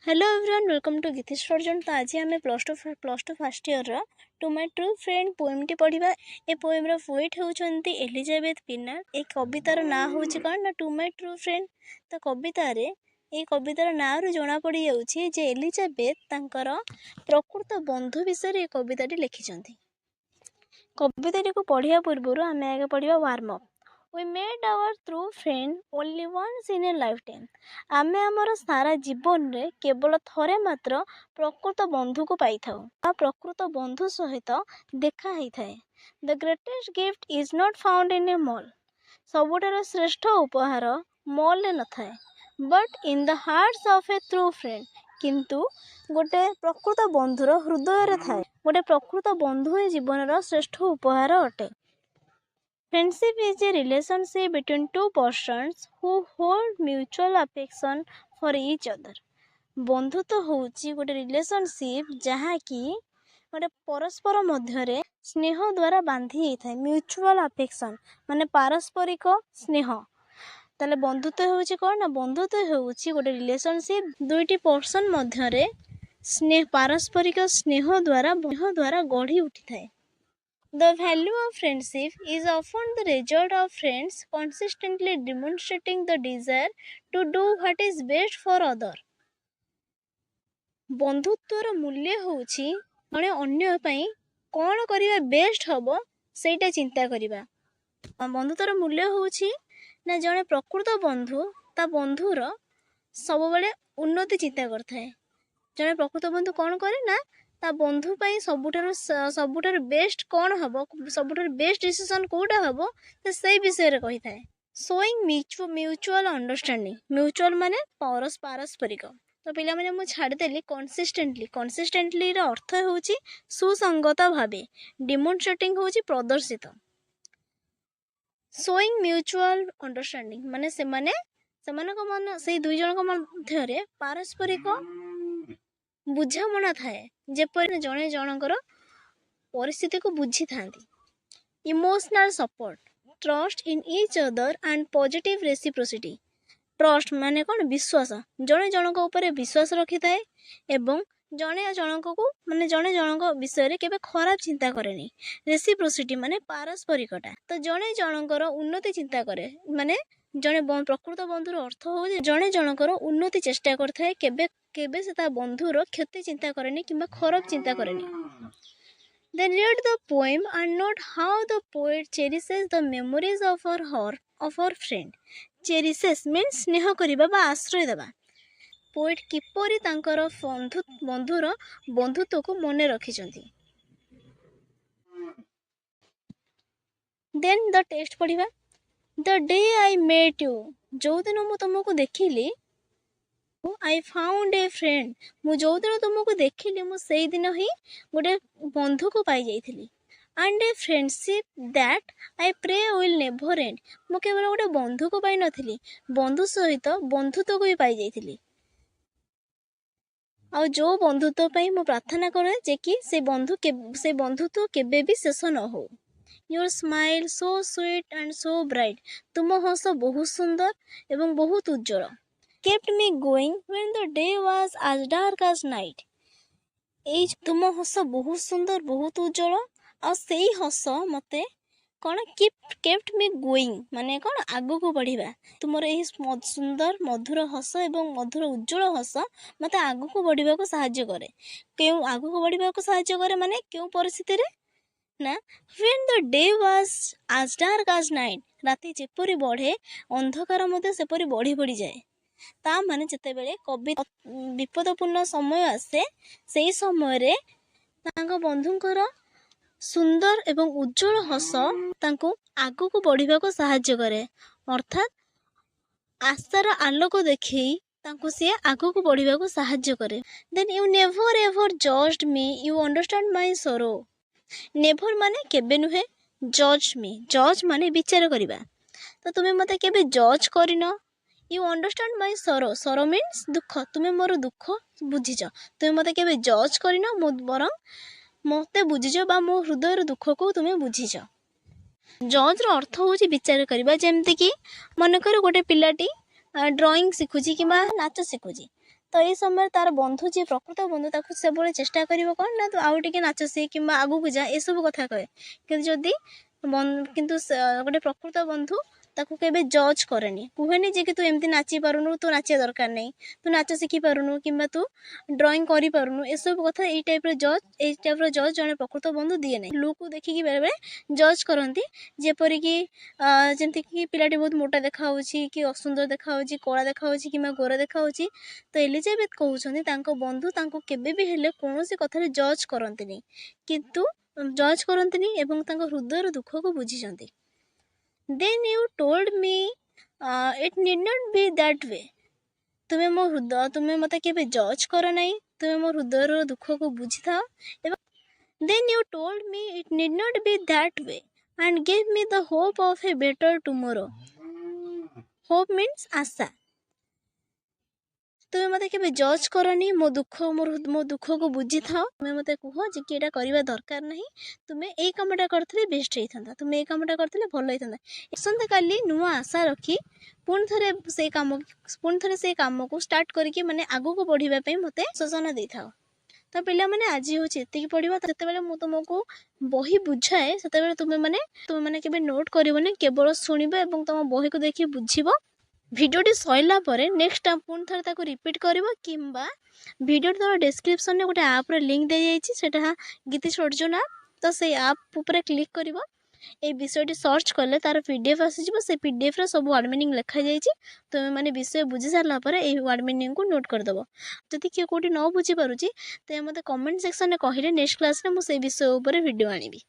Hello everyone, welcome to Geetish version. तो आज आम plus two first year to my true friend पोएमटी पढ़ा। ए पोएम्र पोएट होती एलिजाबेथ पिनार्ड। ए कवितार ना हूँ कौन ना टू माय ट्रू फ्रेंड। तो कवितार ये कवितार ना रू जना पड़ जाऊँ एलिजाबेथ तांकर प्रकृत बंधु विषय कविताटी लिखिं। कविताटी को पढ़िया पूर्व आम आगे पढ़ा warm up. We met our true friend only once in a lifetime. आमे आमर सारा जीवन रे केवल थरे मात्र प्रकृत बंधु को पाई थाउ। आ प्रकृत बंधु सहित देखा ही थाए। The greatest gift is not found in a mall. सबुठार श्रेष्ठ उपहार मॉल रे न थाए, but in the hearts of a true friend. किंतु गोटे प्रकृत बंधुर हृदय रे थाए। गोटे प्रकृत बंधु ही जीवन श्रेष्ठ उपहार अटे। Friendship is a relationship between two persons who hold mutual affection for each other. बंधुत्व होउची गोटे रिलेशनशिप जहाँ कि गोटे परस्पर मध्य स्नेह द्वारा बांधी होता है। म्यूचुअल अफेक्शन माने पारस्परिक स्नेह। ताले बंधुत्व होउची कौन ना बंधुत्व होउची गोटे रिलेशनशिप दुईटी पर्सन मध्य स्नेह पारस्परिक स्नेह द्वारा गढ़ी उठी थाए। The value of friendship is often the result of friends consistently demonstrating the desire to do what is best for other. बंधुत्वर मूल्य होउछि जणे अन्य पई कोन करिवा बेस्ट हबो सेटा चिंता करिवा। बंधुत्वर मूल्य होउछि ना जणे प्रकृत बंधु ता बंधुर सब बेले उन्नति चिंता करथाय। जणे प्रकृत बंधु कोन करे ना ता बंधु पाई सबुठार बेस्ट कौन हम सबुठार बेस्ट डिसीजन कोटा हम तो से विषय रे कही थाए। Showing mutual understanding. म्यूचुअल माने पारस्परिक। तो पिला माने मु छाड़देली कंसिस्टेंटली रो अर्थ होउची सुसंगत भावे। डेमोन्स्ट्रेटिंग होउची प्रदर्शित। शोइंग म्यूचुअल अंडरस्टैंडिंग माने से दुई जन मध्य रे पारस्परिक बुझामणा थाए जेपरि जणे जनकर परिस्थिति को बुझी थांती। Emotional support, trust in each other and positive reciprocity. Trust माने कौन विश्वास। जणे जनक ऊपर विश्वास रखी थाए एवं जणे जनक को माने जणे जनक विषय रे केबे खराब चिंता करेनी। रेसिप्रोसिटी माने पारस्परिकता। तो जणे जनकर उन्नति चिंता करे माने जणे प्रकृत बंधुर अर्थ हो जणे जनकर उन्नति चेष्टा करथाए केबे केबे से ता बंधुर क्षति चिंता करेनी किंबा खराब चिंता करेनी। Then read the poem and note how the poet cherishes the memories of our friend. Cherishes means स्नेह करिबा बा आश्रय देबा। पोएट किपरि तांकर बंधुर बंधुत्व को मने रखिचंती। Then the text पढ़िबा। The day I met you, जो दिन मु तुमको देखिली I found a friend. मु जो दिन तुमको देखिली मु सेई दिन ही गोटे बंधु को पाई जाइथिली। And a friendship that I pray will never end. मु केवल गोटे बंधु को पाई नथिली, बंधु सहित बंधुत्व को भी पाई जाइथिली। आ जो बंधुत्व पाई मु प्रार्थना करे जे कि से बंधुत्व केबे भी शेष न हो। Your smile so sweet and so bright. तुम हस बहुत सुंदर एवं बहुत उज्जवल। Kept me going when the day was as dark as night. ए तुम हस बहुत सुंदर बहुत उज्जवल आ सेई हस मते कौन kept me going माने कौन आगु को बढ़िबा। तुमर एही सुंदर मधुर हस एवं मधुर उज्जवल हस मते आगु को बढ़िबा को सहायता करे। केउ आगु को बढ़िबा को सहायता करे माने केउ परिस्थिति रे ना when the day was as dark as night. राति जेपरि बढ़े अंधकार मते सेपरि बढ़ी बढ़ी जाए। ता माने जते बेले कवि विपदपूर्ण समय आसे सेई समय रे तांको बंधुंकर सुंदर एवं उज्जवल हस तांको आगु को बढ़िबा को सहायता करे। अर्थात आशार आलोक देखई तांको से आगु को बढ़िबा को सहायता करे। Then you never ever judged me, you understand my sorrow. Never माने केबे नुहे, जज मी जज माने विचार करिबा। तो तुम्हें मते केबे जज करिनो। यू अंडरस्टैंड माय सरो, सरो मीन्स दुख। तुम्हें मोर दुख बुझिज। तुम्हें मते केबे जज करिनो मो बरं मते बुझिज बा मो हृदय दुख को तुम्हें बुझिज। जज रो अर्थ होची विचार करिबा। जेमति कि मन कर गोटे पिलाटी ड्रॉइंग शिखुची कि नाच शिखुची तो ये समय तार बंधु जी प्रकृत बंधु ताको सब चेष्टा करिवो कोन ना तो आउ टिके नाच से कि आगु को जा ए सब कथा कहे कि जदि किंतु गोटे प्रकृत बंधु ताको केबे जज करेनी कुहेनी जे कि तू एमती नाची पारुनु तू नाचिया दरकार नहीं तू नाच शिखी पारुनु किंबा तू ड्रॉइंग करि पारुनु ए सब कथा ए टाइप रो जज जने प्रकृत बंधु दिए नहीं लुक को देखि कि बेले बेले जज करंती जेपरि कि जेमती कि पिलाटी बहुत मोटा देखा होची कि असुंदर देखा होची कला देखा होची किंबा गोरा देखा होची तो एलिजाबेथ कहउछन्ती तांको बंधु तांको केबे भी हेले कोनोसी कथारे जज करंती किंतु जज करंती एवं तांको हृदय दुख को बुझिछन्ती then you told me it need not be that way तुमे मो हृदय तुमे मते केबे जज कर नाही तुमे मो हृदय दुख को बुझी था then you told me it need not be that way and gave me the hope of a better tomorrow hope means आशा तुमे मते केबे जज करनी मो दुख को बुझी था तुमे मते कह जे कि एटा करबा दरकार नहीं तुमे ए कामटा करथले बेस्ट हेइथांता तुमे ए कामटा करथले भलो हेइथांता एसंते काली नुआ आशा रखी पुन थरे से काम को स्टार्ट करके माने आगु को बढ़िबा पई मते सूचना देई थाओ तो पिला माने आज होची एतिकी पढिबा तते बेले मु तुमको बही बुझाए सेते बेले तुमे माने केबे नोट करिवोनी केवल सुनिबो एवं तुम बही को देखि बुझिबो भिडियोटी सैला परे नेक्स्ट पुणी थरे ताको रिपीट करिवो किंबा भिडियो तो डिस्क्रिप्शन में गोटे ऐप रे लिंक दे जाइछि सेटा गीतिश अर्जुन ऐप तो से ऐप ऊपर क्लिक करिवो ए विषयटी सर्च कले तार पीडीएफ आसीजिवो से पीडीएफ रे सब वर्ड मीनिंग लिखा जाइछि तुमे माने विषय बुझी सारला परे ए वर्ड मीनिंग को नोट कर दबो जदि के कोठी न बुझी पारुछि ते मते कमेंट सेक्शन रे कहिले नेक्स्ट क्लास रे मु से विषय ऊपर वीडियो आनिबी।